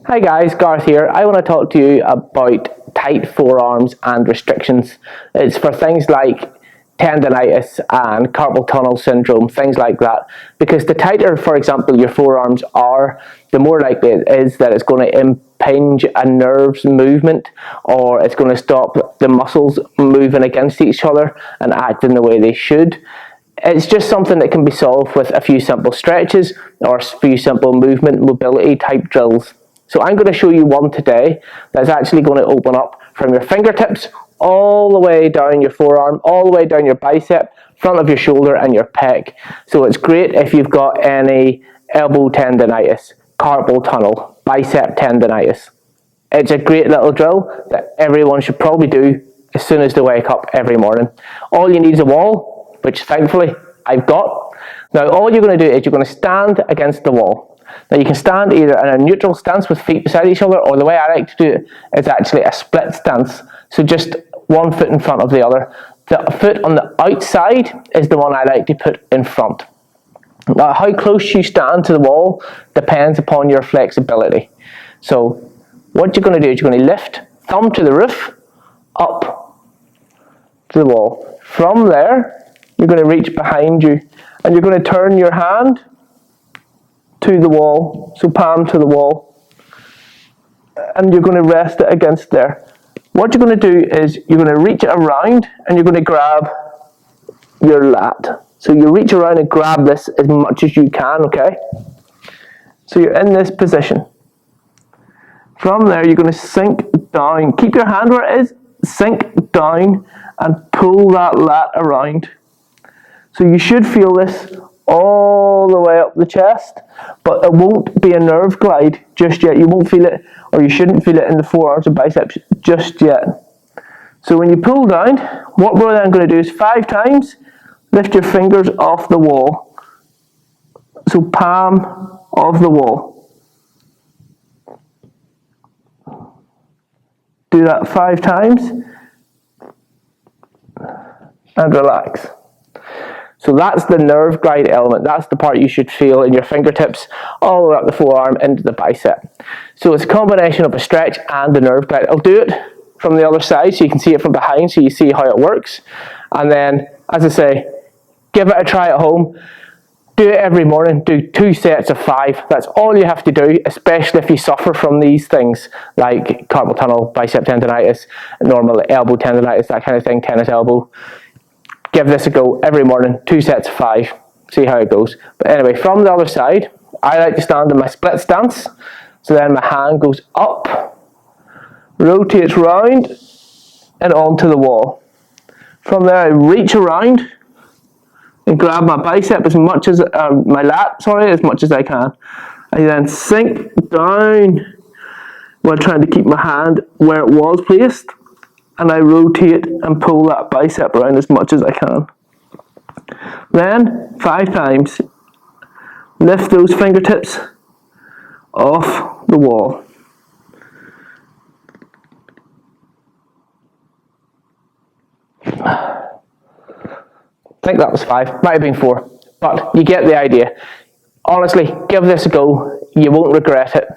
Hi guys, Garth here. I want to talk to you about tight forearms and restrictions. It's for things like tendonitis and carpal tunnel syndrome, things like that. Because the tighter, for example, your forearms are, the more likely it is that it's going to impinge a nerve's movement, or it's going to stop the muscles moving against each other and acting the way they should. It's just something that can be solved with a few simple stretches or a few simple movement mobility type drills. So I'm going to show you one today that's actually going to open up from your fingertips all the way down your forearm, all the way down your bicep, front of your shoulder and your pec. So it's great if you've got any elbow tendonitis, carpal tunnel, bicep tendonitis. It's a great little drill that everyone should probably do as soon as they wake up every morning. All you need is a wall, which thankfully I've got. Now all you're going to do is you're going to stand against the wall. Now you can stand either in a neutral stance with feet beside each other, or the way I like to do it is actually a split stance. So just one foot in front of the other. The foot on the outside is the one I like to put in front. Now how close you stand to the wall depends upon your flexibility. So what you're going to do is you're going to lift thumb to the roof, up to the wall. From there you're going to reach behind you and you're going to turn your hand to the wall, so palm to the wall, and you're going to rest it against there. What you're going to do is you're going to reach it around and you're going to grab your lat. So you reach around and grab this as much as you can, okay? So you're in this position. From there you're going to sink down, keep your hand where it is, sink down and pull that lat around. So you should feel this all the way up the chest, but it won't be a nerve glide just yet. You won't feel it, or you shouldn't feel it in the forearms and biceps just yet. So when you pull down, what we're then going to do is 5 times, lift your fingers off the wall. So palm off the wall. Do that 5 times, and relax. So that's the nerve glide element. That's the part you should feel in your fingertips, all the way up the forearm into the bicep. So it's a combination of a stretch and the nerve glide. I'll do it from the other side so you can see it from behind, so you see how it works. And then, as I say, give it a try at home. Do it every morning. Do 2 sets of 5. That's all you have to do, especially if you suffer from these things like carpal tunnel, bicep tendonitis, normal elbow tendonitis, that kind of thing, tennis elbow. Give this a go every morning, 2 sets of 5, see how it goes. But anyway, from the other side, I like to stand in my split stance. So then my hand goes up, rotates round and onto the wall. From there I reach around and grab my bicep as much as, my lat, as much as I can. I then sink down while trying to keep my hand where it was placed. And I rotate and pull that bicep around as much as I can. Then 5 times, lift those fingertips off the wall. I think that was 5, might have been 4, but you get the idea. Honestly, give this a go, you won't regret it.